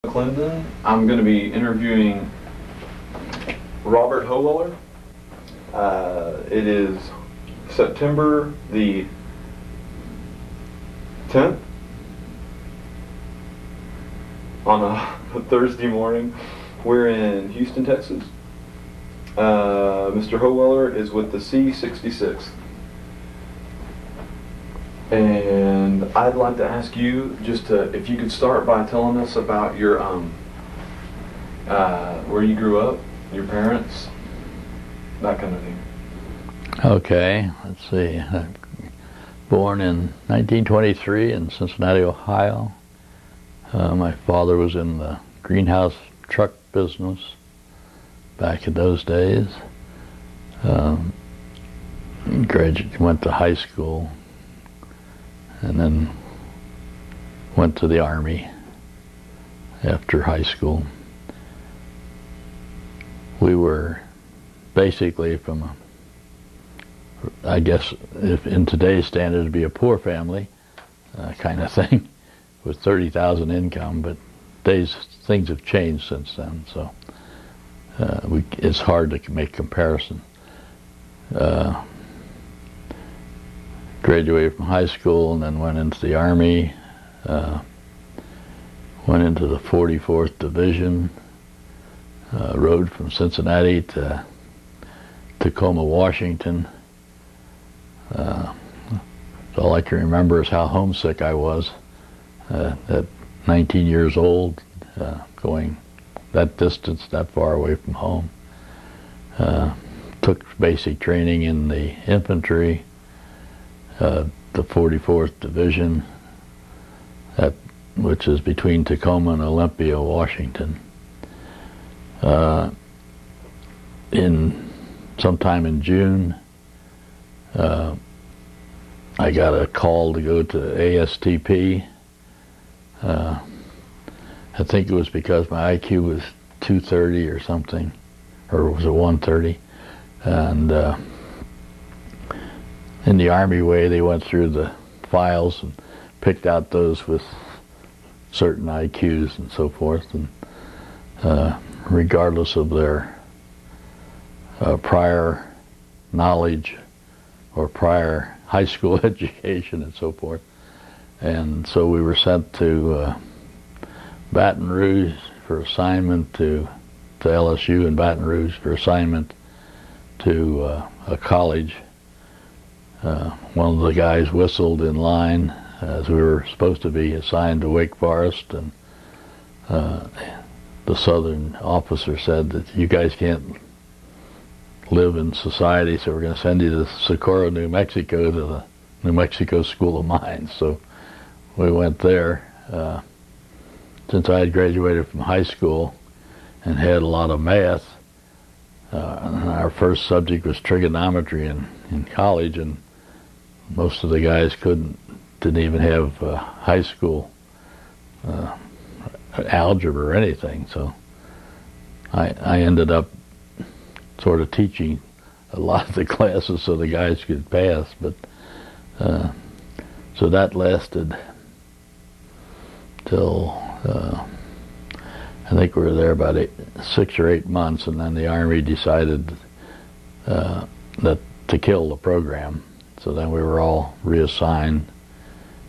Clinton. I'm going to be interviewing Robert Hoeweler. It is September the 10th on a Thursday morning. We're in Houston, Texas. Mr. Hoeweler is with the C-66. And I'd like to ask you if you could start by telling us about your where you grew up, your parents, that kind of thing. Okay, let's see. Born in 1923 in Cincinnati, Ohio. My father was in the greenhouse truck business back in those days. Went to high school and then went to the Army after high school. We were basically from I guess if in today's standards it'd be a poor family kind of thing with 30,000 income, but things have changed since then, so it's hard to make comparison. Graduated from high school and then went into the Army, went into the 44th Division, rode from Cincinnati to Tacoma, Washington. All I can remember is how homesick I was at 19 years old, going that distance, that far away from home. Took basic training in the infantry, the 44th Division, which is between Tacoma and Olympia, Washington. Sometime in June, I got a call to go to ASTP. I think it was because my IQ was 230 or something, or was it 130? And in the Army way, they went through the files and picked out those with certain IQs and so forth, and regardless of their prior knowledge or prior high school education and so forth. And so we were sent to Baton Rouge for assignment to LSU in Baton Rouge for assignment to a college. One of the guys whistled in line as we were supposed to be assigned to Wake Forest, and the southern officer said that you guys can't live in society, so we're going to send you to Socorro, New Mexico, to the New Mexico School of Mines. So we went there. Since I had graduated from high school and had a lot of math, our first subject was trigonometry in college, and most of the guys didn't even have high school algebra or anything. So I ended up sort of teaching a lot of the classes so the guys could pass, but so that lasted till I think we were there about 6 or 8 months, and then the Army decided that to kill the program. So then we were all reassigned,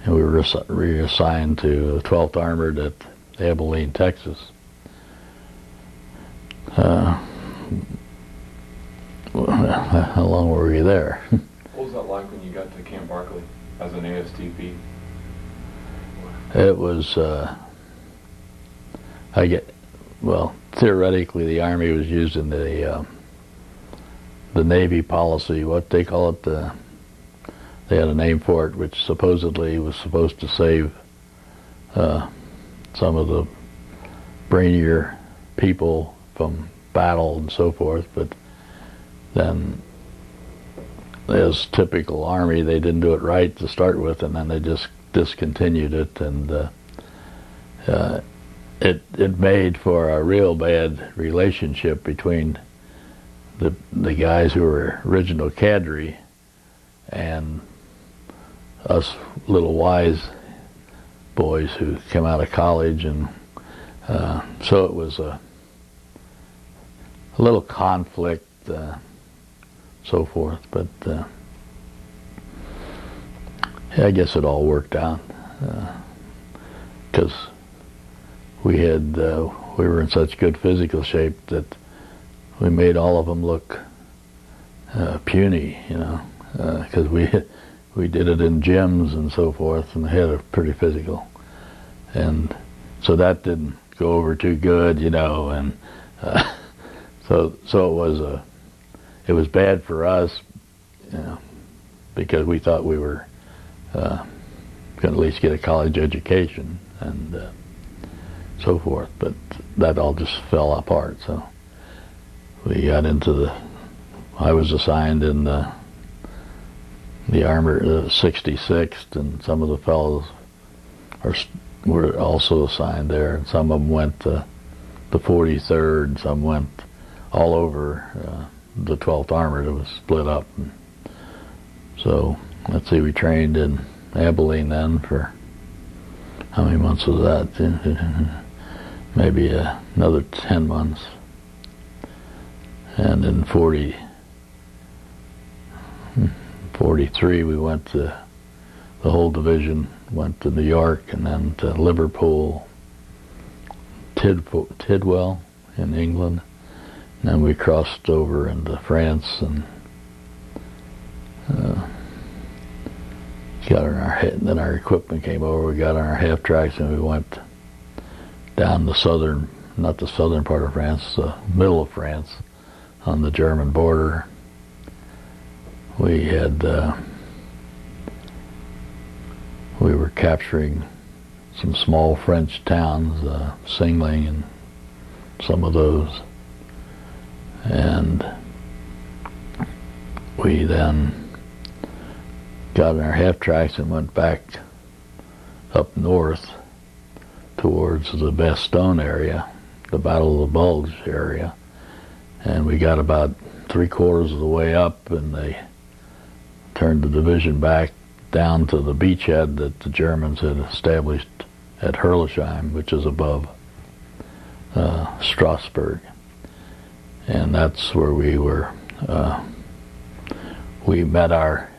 and we were reassigned to 12th Armored at Abilene, Texas. How long were we there? What was that like when you got to Camp Barkley as an ASTP? It was, theoretically the Army was using the Navy policy, what they call it, they had a name for it, which supposedly was supposed to save some of the brainier people from battle and so forth, but then, as typical Army, they didn't do it right to start with, and then they just discontinued it, and it made for a real bad relationship between the guys who were original cadre and us little wise boys who came out of college and So it was a little conflict, so forth, but I guess it all worked out, because we were in such good physical shape that we made all of them look puny, because we did it in gyms and so forth, and they had a pretty physical, and so that didn't go over too good, and so it was bad for us, because we thought we were going to at least get a college education and so forth, but that all just fell apart. So we got into I was assigned in the Armored 66th, and some of the fellows were also assigned there, and some of them went to the 43rd, some went all over the 12th Armored. It was split up. And so, let's see, we trained in Abilene then for, how many months was that? Maybe another 10 months. And in 43 we went to, the whole division went to New York, and then to Liverpool, Tidwell in England, and then we crossed over into France and got on our head, and then our equipment came over. We got on our half tracks and we went down the not the southern part of France, the middle of France, on the German border. We had we were capturing some small French towns, Singling and some of those, and we then got in our half tracks and went back up north towards the Bastogne area, the Battle of the Bulge area, and we got about 3/4 of the way up, and they turned the division back down to the beachhead that the Germans had established at Herlesheim, which is above Strasbourg, and that's where we were. We met our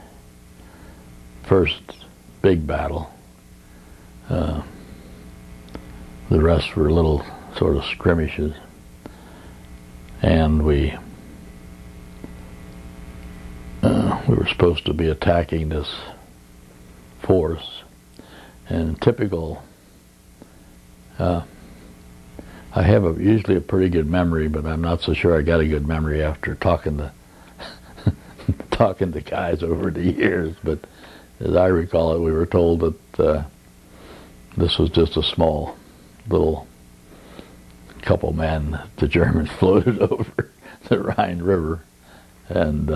first big battle. The rest were little sort of skirmishes, and we were supposed to be attacking this force. And typical, I have usually a pretty good memory, but I'm not so sure I got a good memory after talking to talking to guys over the years. But as I recall it, we were told that this was just a small little couple men the Germans floated over the Rhine River, and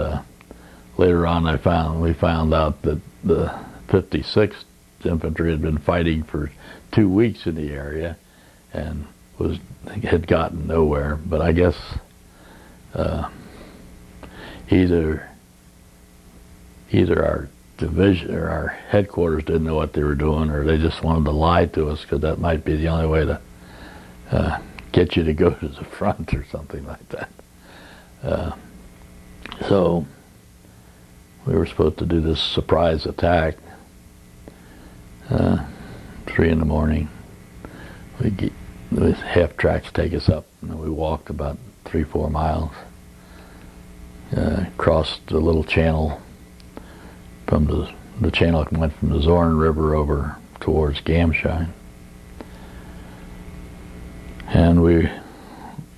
later on we found out that the 56th Infantry had been fighting for 2 weeks in the area and had gotten nowhere. But I guess either our division or our headquarters didn't know what they were doing, or they just wanted to lie to us, because that might be the only way to get you to go to the front or something like that. So we were supposed to do this surprise attack. 3 in the morning. The half tracks take us up, and we walked about 3-4 miles. Crossed the little channel from the channel went from the Zorn River over towards Gamschein, and we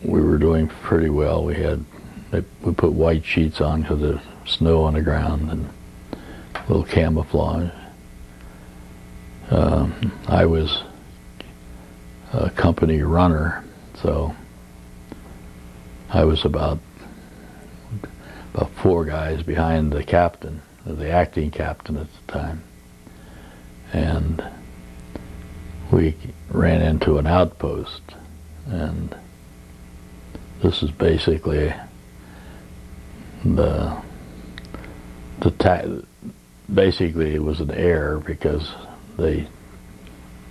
were doing pretty well. We put white sheets on because there's snow on the ground and a little camouflage. I was a company runner, so I was about 4 guys behind the captain, the acting captain at the time, and we ran into an outpost, and this is basically basically it was an error, because they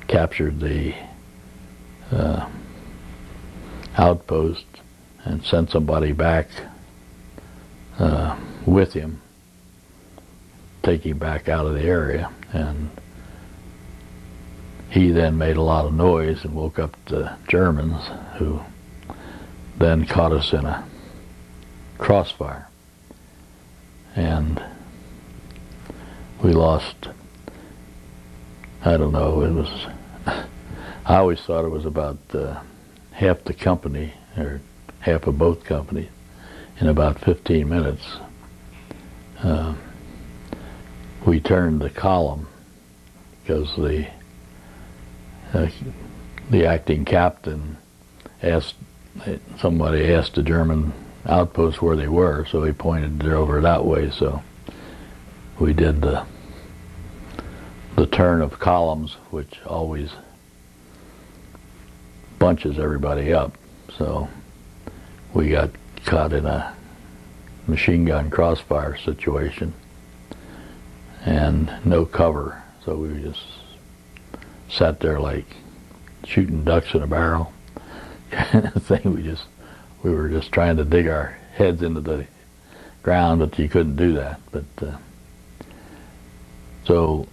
captured the outpost and sent somebody back with him, take him back out of the area. And he then made a lot of noise and woke up the Germans, who then caught us in a crossfire. And we lost, I don't know, it was, I always thought it was about half the company, or half of both companies, in about 15 minutes. We turned the column because the acting captain somebody asked the German outpost where they were, so he pointed over that way. So we did the turn of columns, which always bunches everybody up. So we got caught in a machine gun crossfire situation and no cover, so we just sat there like shooting ducks in a barrel kind of thing. We were just trying to dig our heads into the ground, but you couldn't do that. But so,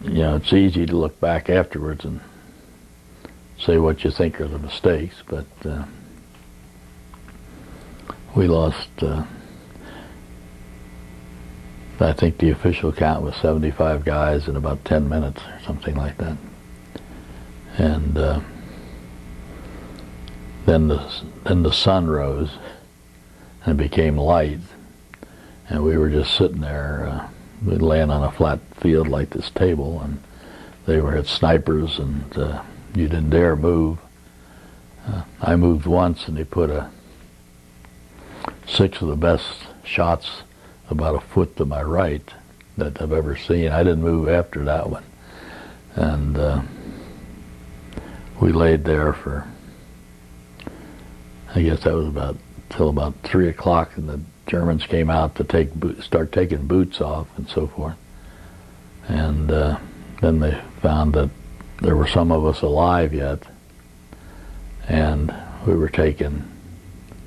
you know, it's easy to look back afterwards and say what you think are the mistakes, but we lost, I think the official count was 75 guys in about 10 minutes or something like that. And then the sun rose and it became light, and we were just sitting there, we'd land on a flat field like this table, and they were at snipers, and you didn't dare move. I moved once, and they put 6 of the best shots about a foot to my right that I've ever seen. I didn't move after that one. And we laid there for, I guess that was till about 3 o'clock, and the Germans came out to start taking boots off and so forth. And then they found that there were some of us alive yet, and we were taken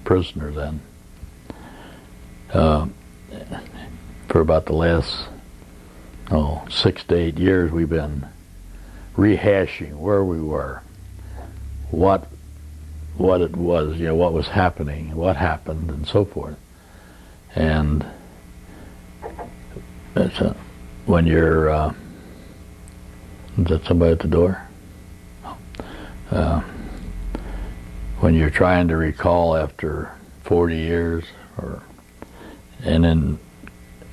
prisoner then. For about the last 6 to 8 years, we've been rehashing where we were, what it was, you know, what was happening, what happened, and so forth. And when you're, is that somebody at the door? When you're trying to recall after 40 years, and then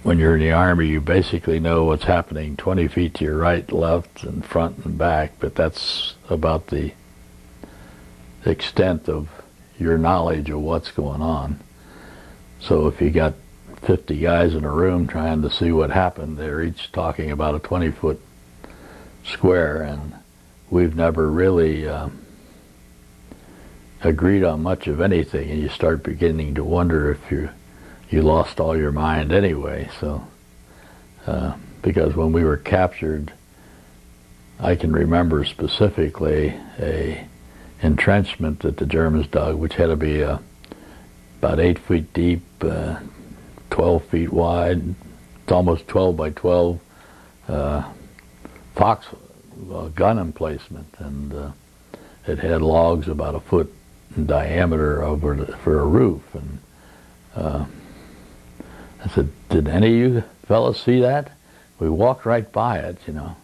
when you're in the Army, you basically know what's happening 20 feet to your right, left, and front and back, but that's about the extent of your knowledge of what's going on. So if you got 50 guys in a room trying to see what happened, they're each talking about a 20-foot square, and we've never really agreed on much of anything, and you start beginning to wonder if you lost all your mind anyway. So because when we were captured, I can remember specifically a entrenchment that the Germans dug, which had to be about 8 feet deep, 12 feet wide. It's almost 12 by 12 fox gun emplacement, and it had logs about a foot in diameter for a roof. And I said, "Did any of you fellas see that?" We walked right by it, you know.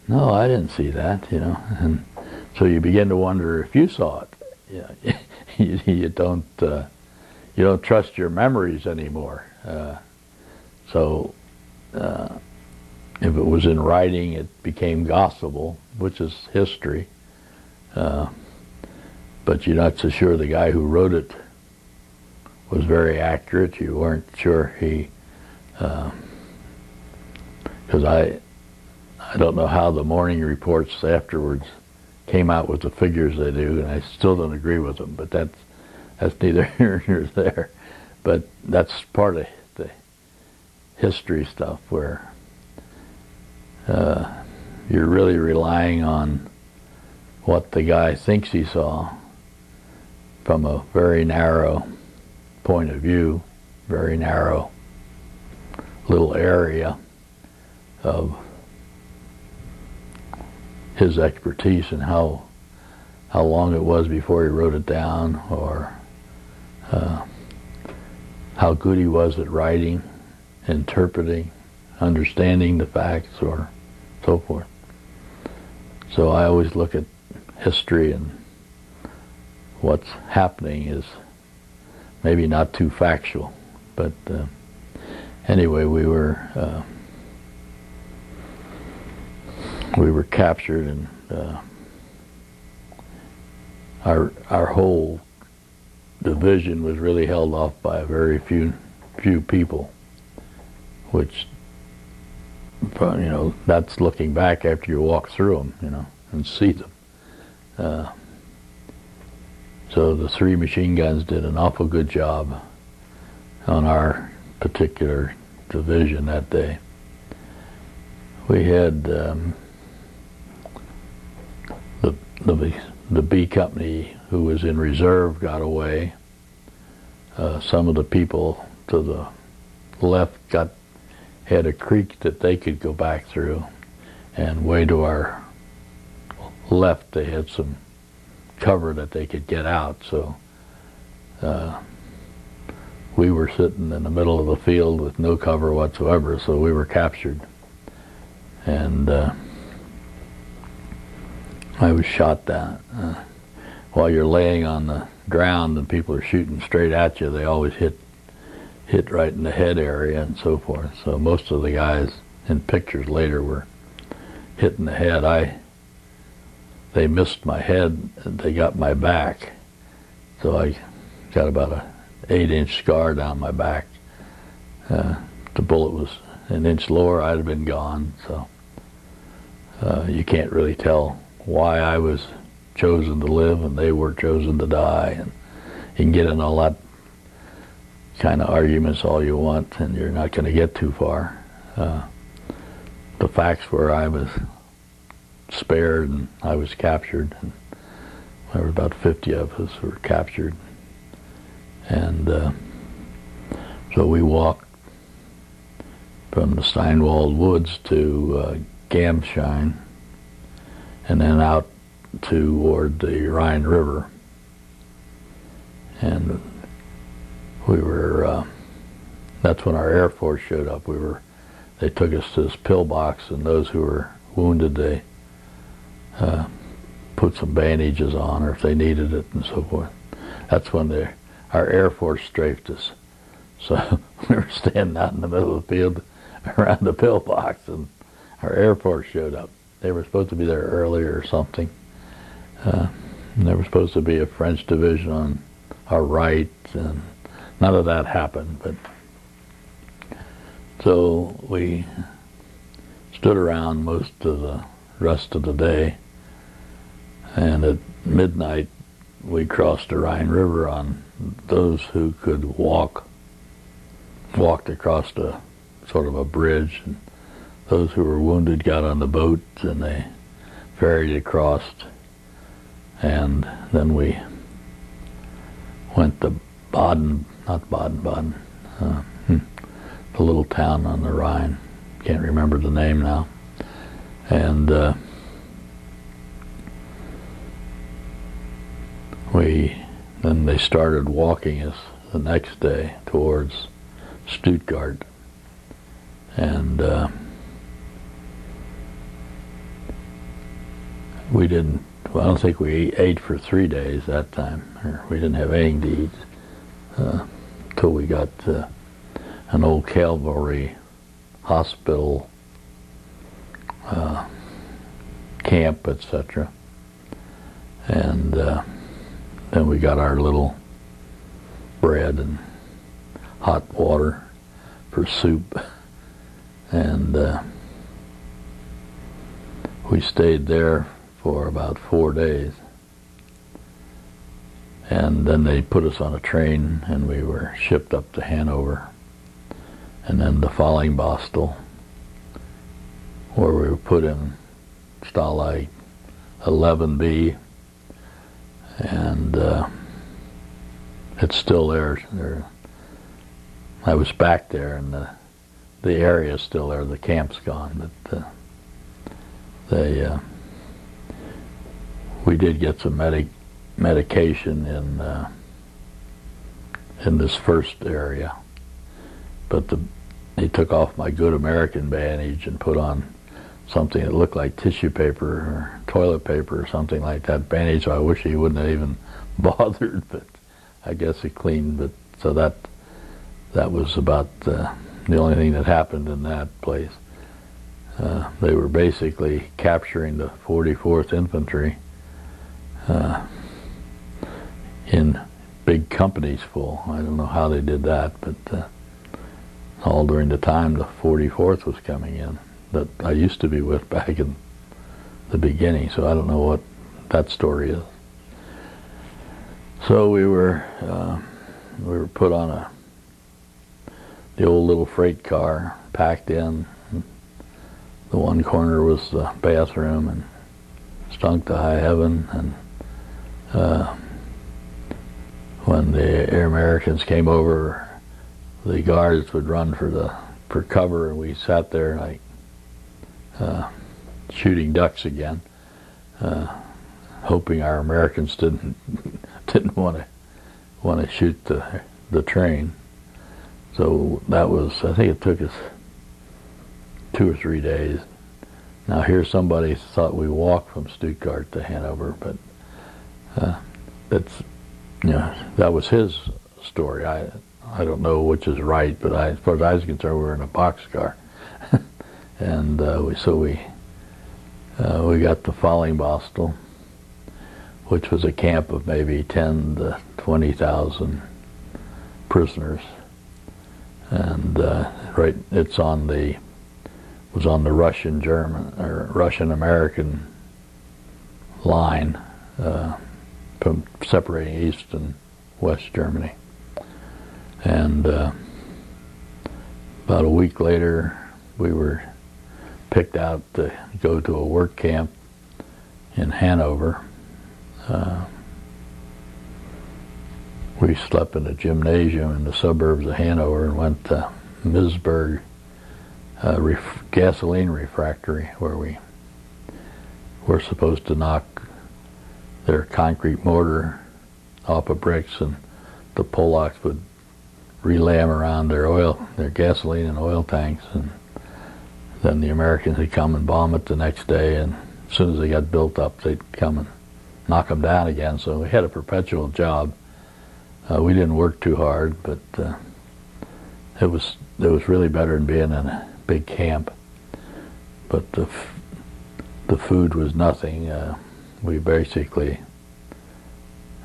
"No, I didn't see that," you know. And so you begin to wonder if you saw it. Yeah, you don't trust your memories anymore. So if it was in writing, it became gospel, which is history. But you're not so sure the guy who wrote it was very accurate. You weren't sure he, because I don't know how the morning reports afterwards came out with the figures they do, and I still don't agree with them, but that's neither here nor there. But that's part of the history stuff, where you're really relying on what the guy thinks he saw from a very narrow point of view, very narrow little area of his expertise and how long it was before he wrote it down, or how good he was at writing, interpreting, understanding the facts, or so forth. So I always look at history, and what's happening is maybe not too factual, but anyway, we were captured, and our whole division was really held off by a very few people, which, you know, that's looking back after you walk through them, you know, and see them. So the 3 machine guns did an awful good job on our particular division that day. We had the B company who was in reserve got away. Some of the people to the left had a creek that they could go back through, and way to our left they had some cover that they could get out. So we were sitting in the middle of the field with no cover whatsoever, so we were captured. And I was shot down. While you're laying on the ground and people are shooting straight at you, they always hit right in the head area and so forth. So most of the guys in pictures later were hit in the head. They missed my head, and they got my back. So I got about a 8-inch scar down my back. The bullet was an inch lower, I'd have been gone. So you can't really tell why I was chosen to live and they were chosen to die. And you can get in all that kind of arguments all you want, and you're not going to get too far. The facts were I was spared and I was captured, and there were about 50 of us who were captured. And so we walked from the Steinwald Woods to Gamschein, and then out toward the Rhine River. And we were, that's when our Air Force showed up. They took us to this pillbox, and those who were wounded, they put some bandages on, or if they needed it, and so forth. That's when our Air Force strafed us. So we were standing out in the middle of the field around the pillbox, and our Air Force showed up. They were supposed to be there earlier or something. There was supposed to be a French division on our right, and none of that happened. But so we stood around most of the rest of the day, and at midnight we crossed the Rhine River on those who could walked across the sort of a bridge, and those who were wounded got on the boat and they ferried across, and then we went to Baden, the little town on the Rhine, can't remember the name now, and then they started walking us the next day towards Stuttgart, and I don't think we ate for 3 days that time, or we didn't have anything to eat until we got to an old cavalry hospital, camp, etc. And then we got our little bread and hot water for soup, and we stayed there for about 4 days, and then they put us on a train and we were shipped up to Hanover, and then to Fallingbostel, where we were put in Stalag 11B, and it's still there. I was back there, and the area is still there. The camp's gone, but we did get some medication in this first area, but they took off my Good American bandage and put on something that looked like tissue paper or toilet paper or something like that bandage. So I wish he wouldn't have even bothered, but I guess he cleaned. But so that was about the only thing that happened in that place. They were basically capturing the 44th Infantry in big companies full. I don't know how they did that, but all during the time the 44th was coming in, that I used to be with back in the beginning, so I don't know what that story is. So we were put on the old little freight car, packed in. The one corner was the bathroom and stunk to high heaven, and when the Air Americans came over, the guards would run for cover, and we sat there like shooting ducks again, hoping our Americans didn't want to shoot the train. So that was, I think it took us 2 or 3 days. Now here somebody thought we walked from Stuttgart to Hanover, but that was his story. I don't know which is right, but as far as I was concerned, we were in a boxcar, and we got to Fallingbostel, which was a camp of maybe 10 to 20,000 prisoners, and was on the Russian-American line, from separating East and West Germany. And about a week later, we were picked out to go to a work camp in Hanover. We slept in a gymnasium in the suburbs of Hanover and went to Misburg gasoline refractory, where we were supposed to knock their concrete mortar off of bricks, and the Polacks would relay them around their gasoline and oil tanks, and then the Americans would come and bomb it the next day, and as soon as they got built up, they'd come and knock them down again. So we had a perpetual job. We didn't work too hard, but it was really better than being in a big camp. But the food was nothing. We basically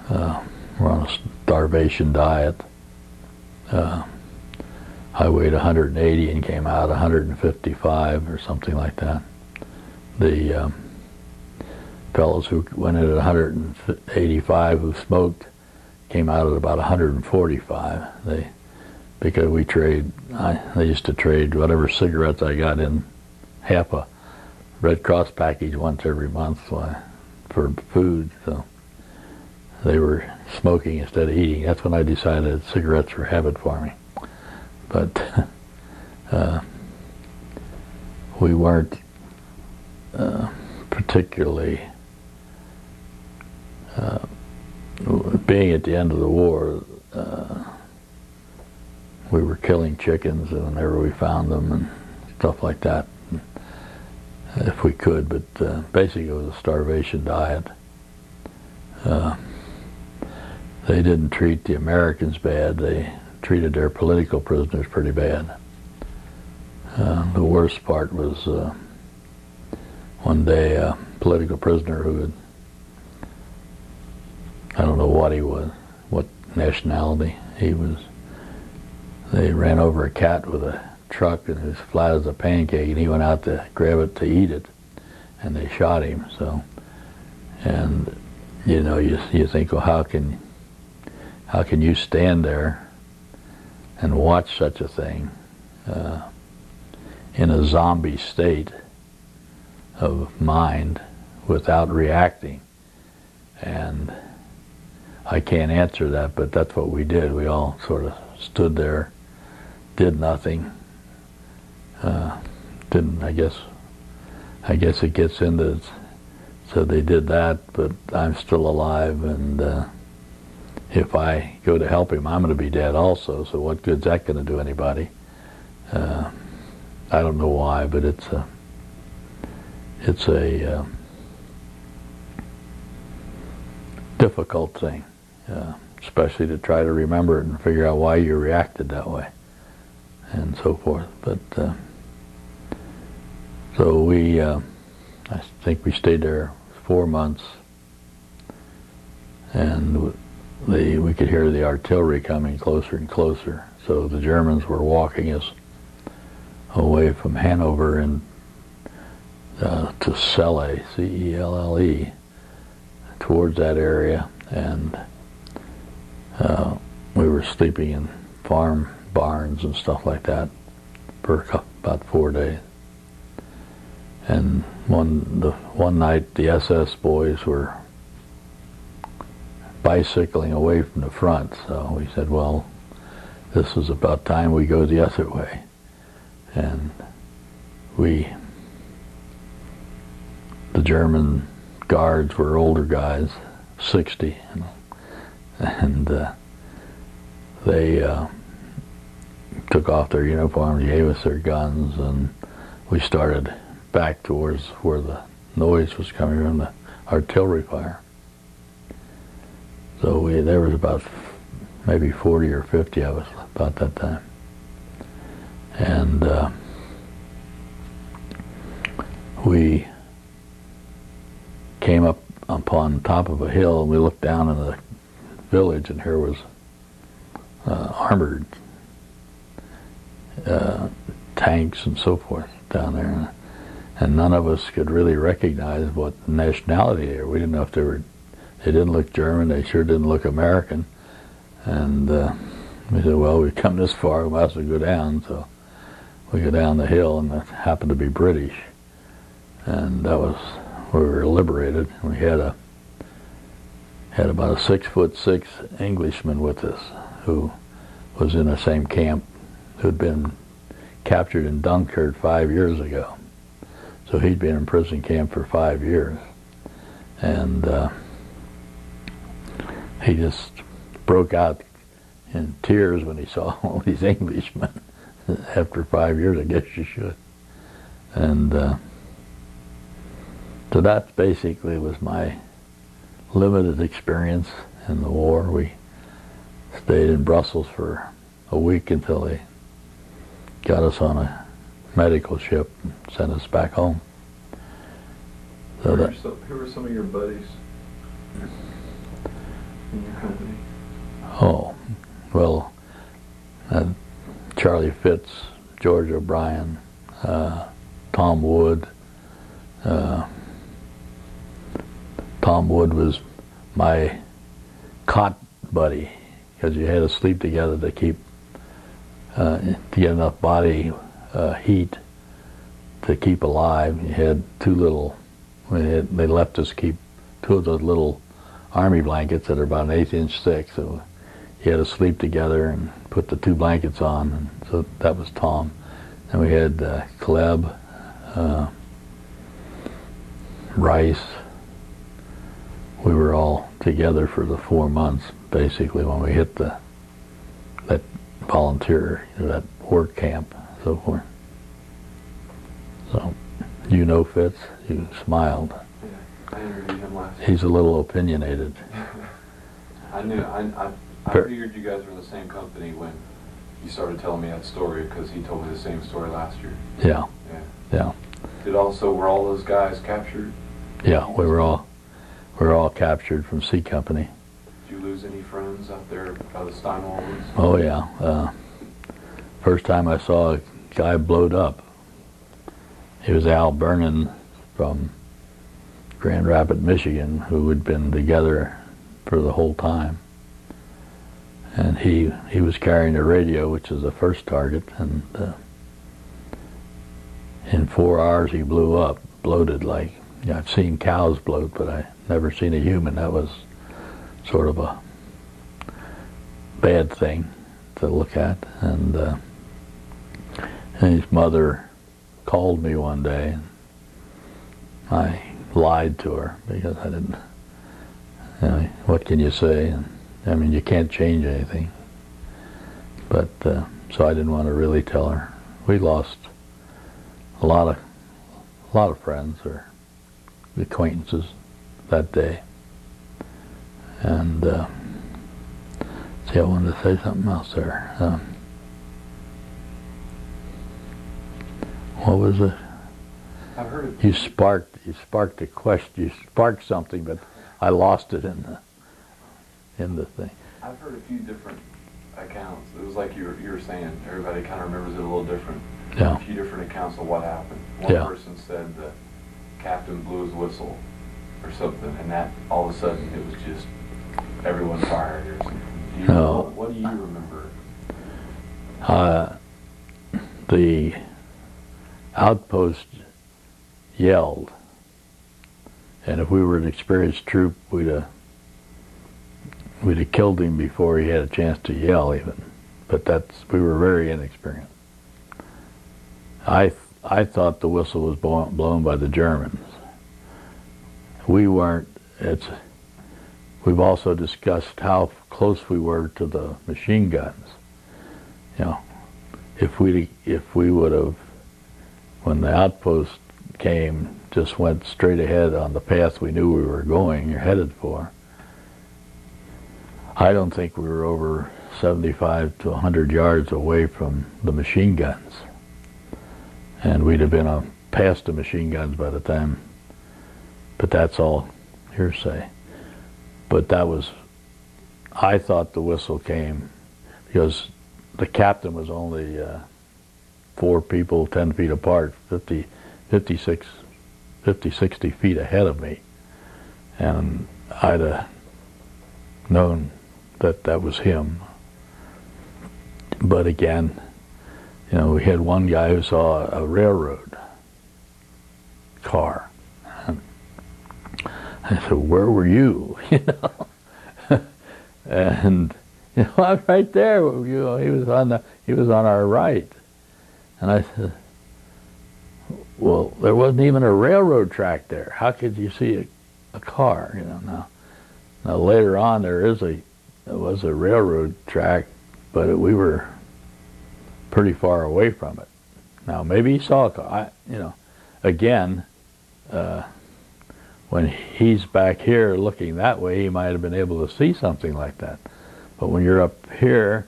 were on a starvation diet. I weighed 180 and came out 155 or something like that. The fellows who went in at 185 who smoked came out at about 145. Because we they used to trade whatever cigarettes I got in half a Red Cross package once every month for food. So they were smoking instead of eating. That's when I decided cigarettes were habit forming. But we weren't particularly, being at the end of the war, we were killing chickens whenever we found them and stuff like that, if we could, but basically it was a starvation diet. They didn't treat the Americans bad. They treated their political prisoners pretty bad. The worst part was one day a political prisoner who had, I don't know what he was, what nationality he was. They ran over a cat with a truck, and it was flat as a pancake, and he went out to grab it to eat it, and they shot him. So, and you think, well, how can you stand there and watch such a thing in a zombie state of mind without reacting? And I can't answer that, but that's what we did. We all sort of stood there, did nothing. Didn't, I guess it gets into, so they did that, but I'm still alive, and if I go to help him, I'm going to be dead also, so what good's that going to do anybody? I don't know why, but it's a difficult thing, especially to try to remember it and figure out why you reacted that way, and so forth. But so we, I think we stayed there 4 months, and we could hear the artillery coming closer and closer. So the Germans were walking us away from Hanover and to Celle, C-E-L-L-E, towards that area, and we were sleeping in farm barns and stuff like that for about 4 days. And one night the SS boys were bicycling away from the front, so we said, well, this is about time we go the other way. And the German guards were older guys, 60, and they took off their uniforms, gave us their guns, and we started back towards where the noise was coming from, the artillery fire. So there was about maybe 40 or 50 of us about that time. And we came up upon top of a hill, and we looked down in the village, and here was armored tanks and so forth down there, and none of us could really recognize what nationality they were. We didn't know if they didn't look German, they sure didn't look American, and we said, well, we've come this far, we might as well go down. So we go down the hill, and it happened to be British, and that was where we were liberated. We had about a 6'6" Englishman with us who was in the same camp, who'd been captured in Dunkirk 5 years ago. So he'd been in prison camp for 5 years, and he just broke out in tears when he saw all these Englishmen. After 5 years, I guess you should. And so that basically was my limited experience in the war. We stayed in Brussels for a week until they got us on a medical ship and sent us back home. So who were some of your buddies in your company? Oh, well, Charlie Fitz, George O'Brien, Tom Wood. Tom Wood was my cot buddy, because you had to sleep together to keep to get enough body heat to keep alive. You had they left us keep 2 of those little army blankets that are about an 1/8 inch thick, so you had to sleep together and put the 2 blankets on, and so that was Tom. And we had Caleb, Rice. We were all together for the 4 months, basically, when we hit that volunteer, that work camp, so forth. So, you know Fitz? You smiled. Yeah, I interviewed him last year. He's a little opinionated. I knew. I figured you guys were in the same company when you started telling me that story, because he told me the same story last year. Yeah. Yeah. Were all those guys captured? Yeah, we were all captured from C Company. Did you lose any friends out there by the Steinwall Woods? Oh yeah. First time I saw a guy blowed up. He was Al Vernon from Grand Rapids, Michigan, who had been together for the whole time. And he was carrying a radio, which is the first target, and in 4 hours he blew up, bloated like, I've seen cows bloat, but I never seen a human. That was sort of a bad thing to look at. And his mother called me one day, and I lied to her because I didn't, what can you say? And, I mean, you can't change anything. But, so I didn't want to really tell her. We lost a lot of friends or acquaintances that day. And, see, I wanted to say something else there. What was it? I've heard it. You sparked a question. You sparked something, but I lost it in the thing. I've heard a few different accounts. It was like you were saying, everybody kind of remembers it a little different. Yeah. A few different accounts of what happened. One person said the captain blew his whistle or something, and that all of a sudden it was just everyone fired or something. What do you remember? The outpost yelled, and if we were an experienced troop, we'd have killed him before he had a chance to yell even. But we were very inexperienced. I thought the whistle was blown by the Germans. We weren't. We've also discussed how close we were to the machine guns. If we would have, when the outpost came, just went straight ahead on the path we knew we were going or headed for, I don't think we were over 75 to 100 yards away from the machine guns. And we'd have been past the machine guns by the time, but that's all hearsay. But I thought the whistle came because the captain was only 4 people 10 feet apart, 50, 60 feet ahead of me. And I'd have known that was him. But again, we had one guy who saw a railroad car. And I said, "Where were you?" And I was right there. He was on our right. And I said, "Well, there wasn't even a railroad track there. How could you see a car?" Now later on there was a railroad track, but we were pretty far away from it. Now maybe he saw a car. Again, when he's back here looking that way, he might have been able to see something like that. But when you're up here,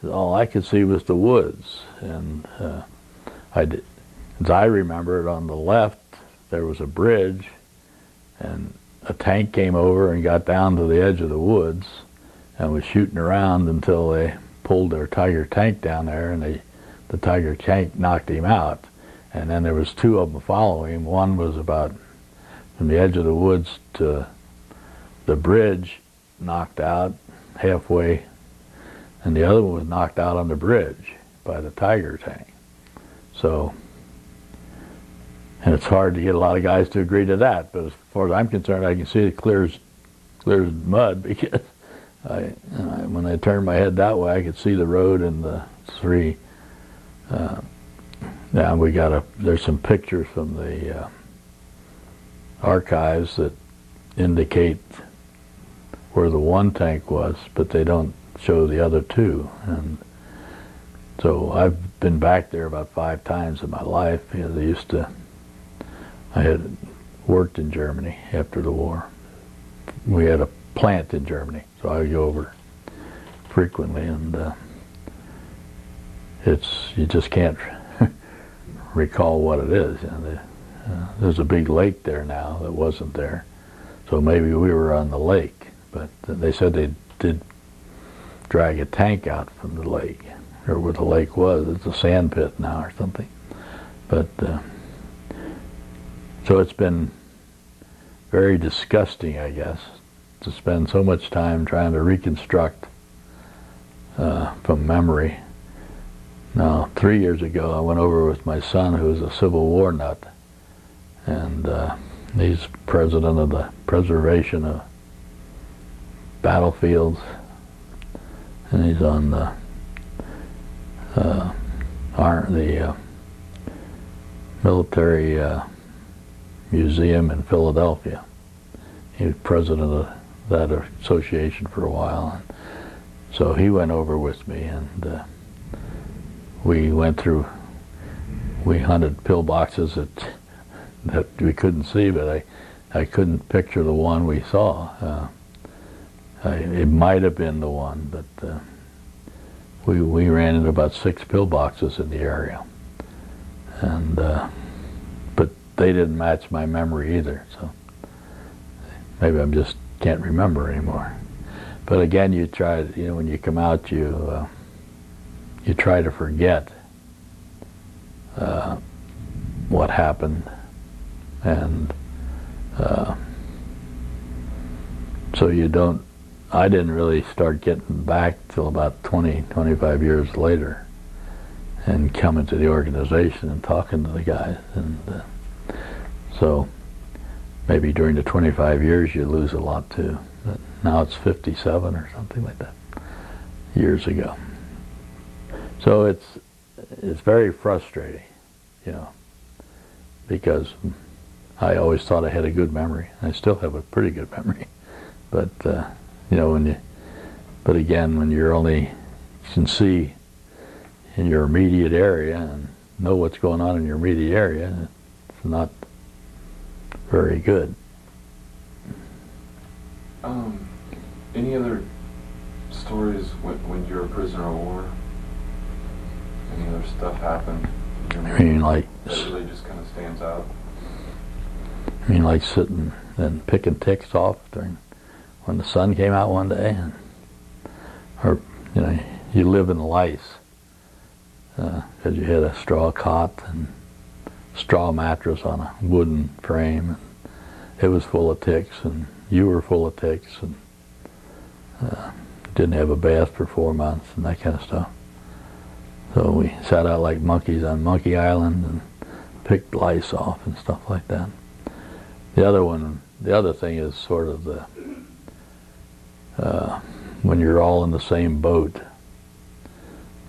all I could see was the woods. And as I remember it, on the left there was a bridge, and a tank came over and got down to the edge of the woods and was shooting around until they pulled their Tiger tank down there, and the Tiger tank knocked him out. And then there was 2 of them following him. One was about from the edge of the woods to the bridge, knocked out halfway, and the other one was knocked out on the bridge by the Tiger tank. So, and it's hard to get a lot of guys to agree to that, but as far as I'm concerned, I can see it clear as mud, because when I turned my head that way, I could see the road and the 3. Now there's some pictures from the archives that indicate where the one tank was, but they don't show the other 2. And so I've been back there about 5 times in my life. I had worked in Germany after the war. We had a plant in Germany, so I would go over frequently, and you just can't recall what it is. There's a big lake there now that wasn't there, so maybe we were on the lake. But they said they did drag a tank out from the lake, or where the lake was. It's a sand pit now or something. But so it's been very disgusting, I guess, to spend so much time trying to reconstruct from memory. Now, 3 years ago, I went over with my son, who's a Civil War nut, and he's president of the Preservation of Battlefields. and he's on the military museum in Philadelphia. He was president of that association for a while, and so he went over with me, and we went through. We hunted pillboxes that we couldn't see, but I couldn't picture the one we saw. It might have been the one, but we ran into about 6 pillboxes in the area, and but they didn't match my memory either. So maybe I just can't remember anymore. But again, you try. When you come out, you try to forget what happened, and so you don't. I didn't really start getting back till about 25 years later, and coming to the organization and talking to the guys, and so maybe during the 25 years you lose a lot too. But now it's 57 or something like that years ago. So it's very frustrating, because I always thought I had a good memory. I still have a pretty good memory, but but again, when you're only can see in your immediate area and know what's going on in your immediate area, it's not very good. Any other stories when you're a prisoner of war? Any other stuff happened? I mean, like that really just kind of stands out. I mean, like sitting and picking ticks off when the sun came out one day, or you live in lice because you had a straw cot and straw mattress on a wooden frame, and it was full of ticks, and you were full of ticks, and didn't have a bath for 4 months and that kind of stuff. So we sat out like monkeys on Monkey Island and picked lice off and stuff like that. The other thing is sort of when you're all in the same boat,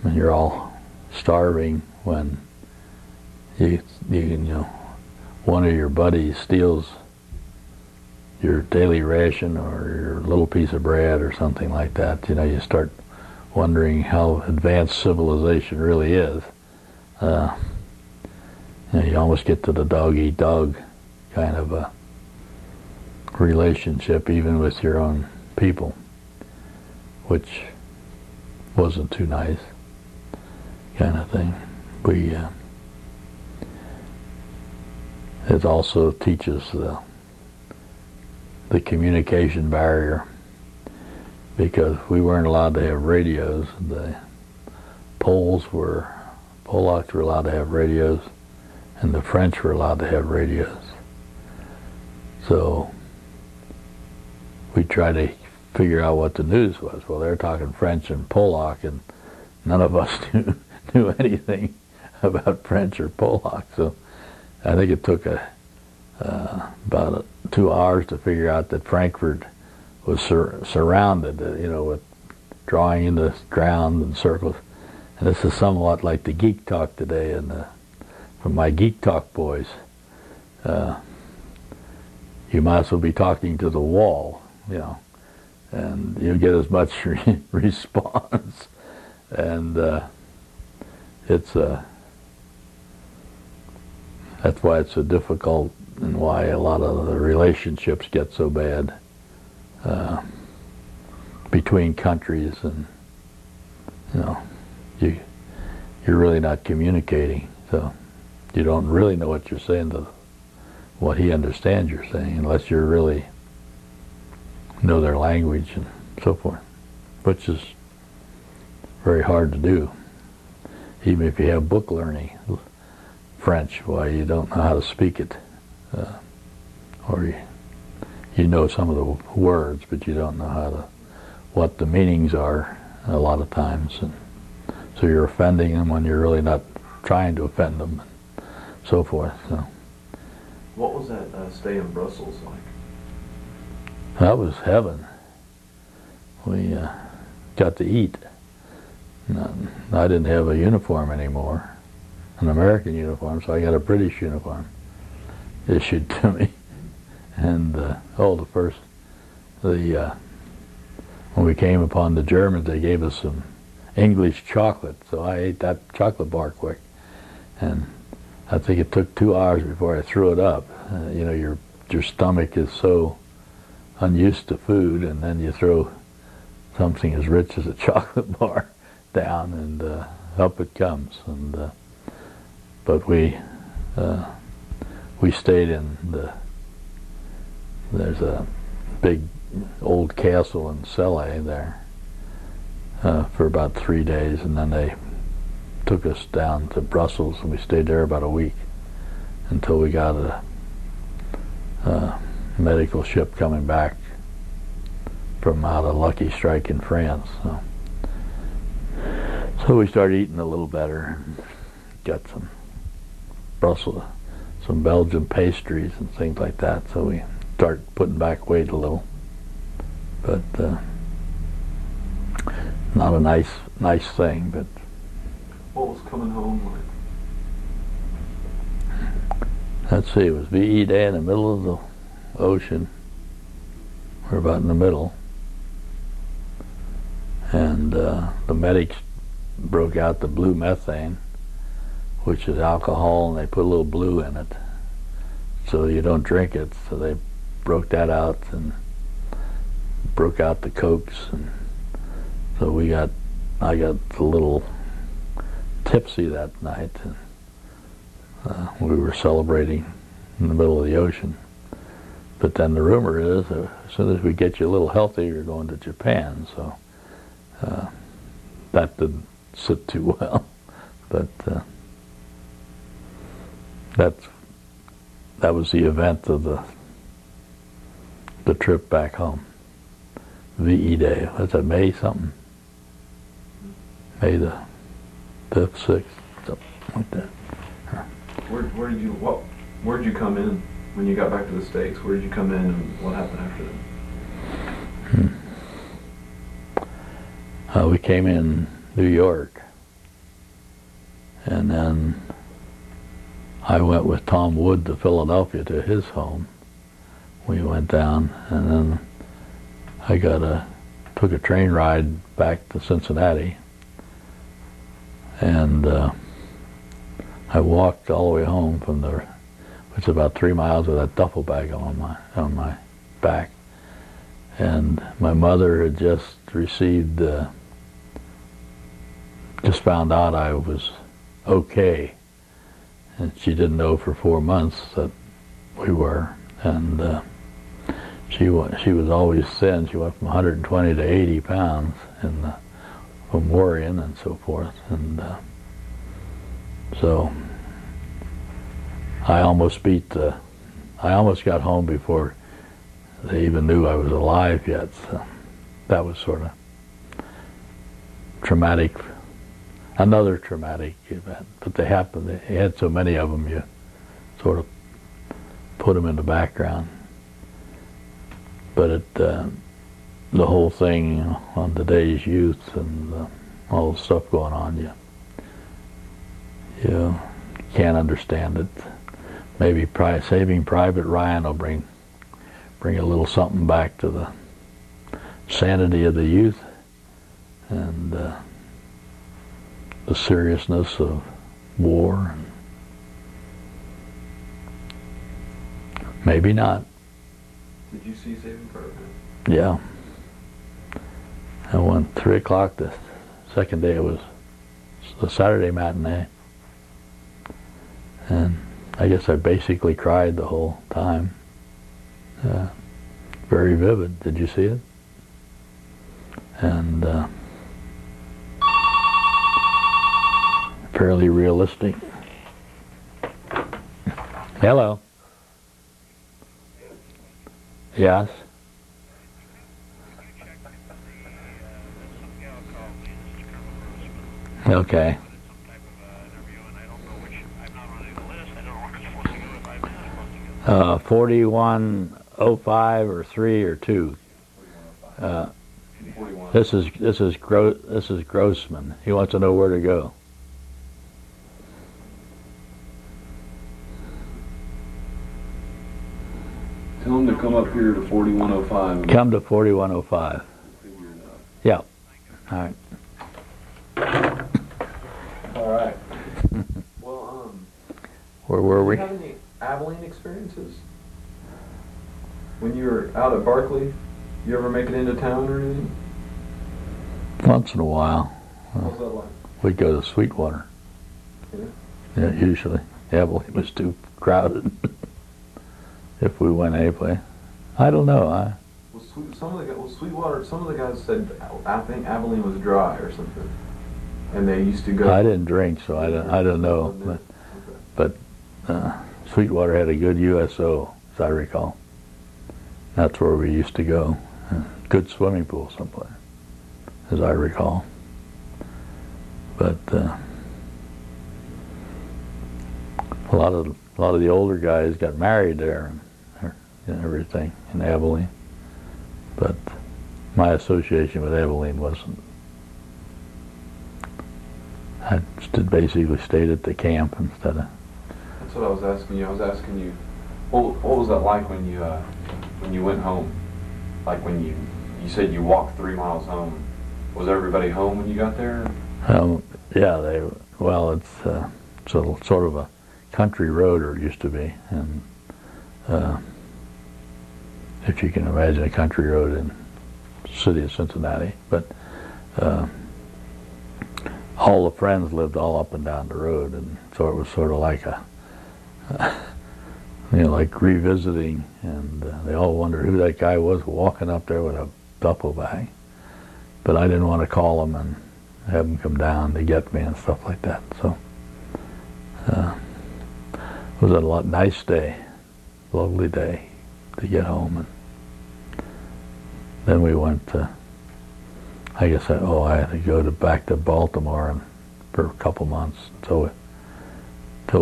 and you're all starving, when one of your buddies steals your daily ration or your little piece of bread or something like that, you start wondering how advanced civilization really is. You almost get to the dog-eat-dog kind of a relationship, even with your own people, which wasn't too nice, kind of thing. It also teaches the communication barrier, because we weren't allowed to have radios. The Polacks were allowed to have radios, and the French were allowed to have radios. So we tried to figure out what the news was. Well, they're talking French and Polack, and none of us knew anything about French or Polack. So I think it took about 2 hours to figure out that Frankfurt was surrounded, with drawing in the ground and circles. And this is somewhat like the Geek Talk today, and from my Geek Talk boys, you might as well be talking to the wall, and you get as much response. And that's why it's so difficult, and why a lot of the relationships get so bad between countries, and you're really not communicating, so you don't really know what you're saying to what he understands you're saying, unless you really know their language and so forth, which is very hard to do. Even if you have book learning French, why you don't know how to speak it, or you know some of the words, but you don't know what the meanings are a lot of times, and so you're offending them when you're really not trying to offend them, and so forth. So what was that stay in Brussels like? that was heaven. We got to eat. I didn't have a uniform anymore, an American uniform, so I got a British uniform issued to me. And when we came upon the Germans, they gave us some English chocolate, so I ate that chocolate bar quick. And I think it took 2 hours before I threw it up. You know, your stomach is so unused to food, and then you throw something as rich as a chocolate bar down, and up it comes. And but we stayed in there's a big old castle in Celle there for about 3 days, and then they took us down to Brussels, and we stayed there about a week until we got a medical ship coming back from out of Lucky Strike in France. So we started eating a little better, and got some Belgian pastries and things like that. So we started putting back weight a little, but not a nice thing. But what was coming home like? Let's see, it was VE Day in the middle of the ocean. We're about in the middle. And the medics broke out the blue methane, which is alcohol, and they put a little blue in it so you don't drink it. So they broke that out and broke out the Cokes, and so I got a little tipsy that night, and we were celebrating in the middle of the ocean. But then the rumor is, as soon as we get you a little healthy, you're going to Japan. So that didn't sit too well. But that was the event of the trip back home. VE Day. What's that, May something? May the 5th, 6th, something like that. Where'd you come in when you got back to the States? Where did you come in, and what happened after that? We came in New York, and then I went with Tom Wood to Philadelphia to his home. We went down, and then I took a train ride back to Cincinnati, and I walked all the way home from which is about 3 miles with that duffel bag on my back. And my mother had just found out I was okay, and she didn't know for 4 months that we were. And she was always thin. She went from 120 to 80 pounds from worrying and so forth. And so I almost got home before they even knew I was alive yet. So that was sort of traumatic, another traumatic event. But they happened. They had so many of them, you sort of put them in the background. But the whole thing, on today's youth and all the stuff going on, you can't understand it. Maybe Saving Private Ryan will bring a little something back to the sanity of the youth and the seriousness of war. Maybe not. Did you see Saving Private Ryan? Yeah. I went 3 o'clock the second day. It was the Saturday matinee. And I guess I basically cried the whole time. Very vivid. Did you see it? And fairly realistic. Hello. Yes. Okay. 4105 or 3 or 2. 41. This is Grossman. He wants to know where to go. Tell him to come up here to 4105. Come to 4105. Figure it out. Yeah. All right. All right. Well, Where were do we? you have any Abilene experiences? When you were out at Barkley, you ever make it into town or anything? Once in a while, What was that like? we'd go to Sweetwater. Yeah. Yeah, usually. Abilene was too crowded. If we went anyway, I don't know. Well, Sweetwater. Some of the guys said I think Abilene was dry or something, and they used to go. I didn't drink, so I don't know. But Sweetwater had a good USO, as I recall. That's where we used to go. Good swimming pool someplace, as I recall. But a lot of the older guys got married there and everything in Abilene. But my association with Abilene wasn't. I basically stayed at the camp instead of. That's what I was asking you. I was asking you, what was that like when you went home? Like when you said you walked 3 miles home. Was everybody home when you got there? Yeah, it's sort of a country road, or it used to be, and if you can imagine a country road in the city of Cincinnati. But all the friends lived all up and down the road, and so it was sort of like like revisiting, and they all wondered who that guy was walking up there with a duffel bag. But I didn't want to call him and have him come down to get me and stuff like that. So it was a nice day, lovely day to get home. And then we went to, I had to go back to Baltimore for a couple months until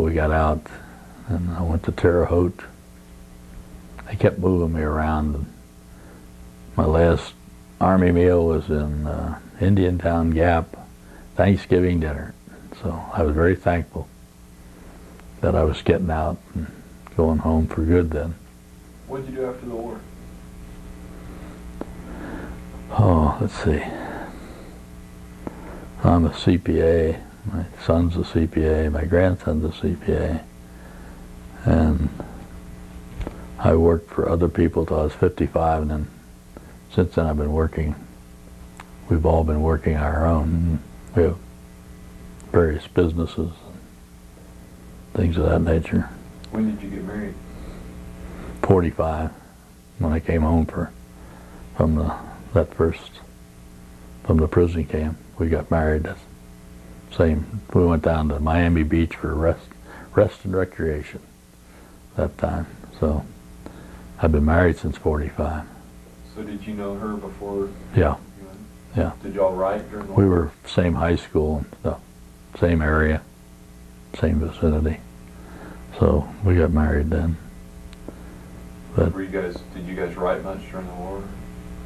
we got out. And I went to Terre Haute. They kept moving me around. And my last Army meal was in Indiantown Gap, Thanksgiving dinner. So I was very thankful that I was getting out and going home for good then. What did you do after the war? Oh, let's see. I'm a CPA. My son's a CPA. My grandson's a CPA. And I worked for other people till I was 55, and then since then I've been working. We've all been working on our own. We have various businesses, things of that nature. When did you get married? 45, when I came home from the prison camp. We got married. We went down to Miami Beach for rest and recreation that time. So I've been married since 45. So did you know her before? Yeah. Yeah. Did y'all write during the war? We were same high school and stuff, same area, same vicinity. So we got married then. But did you guys write much during the war?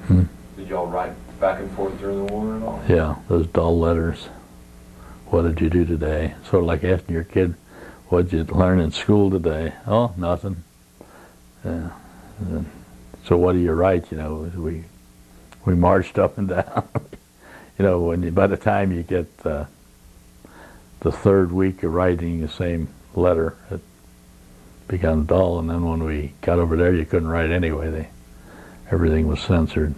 Hmm? Did y'all write back and forth during the war at all? Yeah, those dull letters. What did you do today? Sort of like asking your kid, what did you learn in school today? Oh, nothing. Yeah. So what do you write? We marched up and down. By the time you get the third week of writing the same letter, it becomes dull. And then when we got over there, you couldn't write anyway. Everything was censored.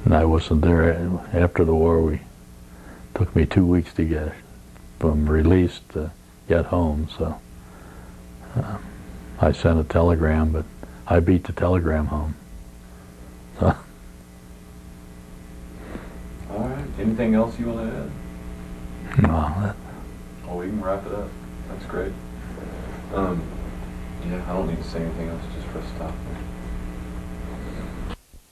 And I wasn't there after the war. It took me 2 weeks to get from release to get home. So I sent a telegram, but I beat the telegram home. So. All right. Anything else you want to add? No. Oh, we can wrap it up. That's great. Yeah, I don't need to say anything else just for us to stop.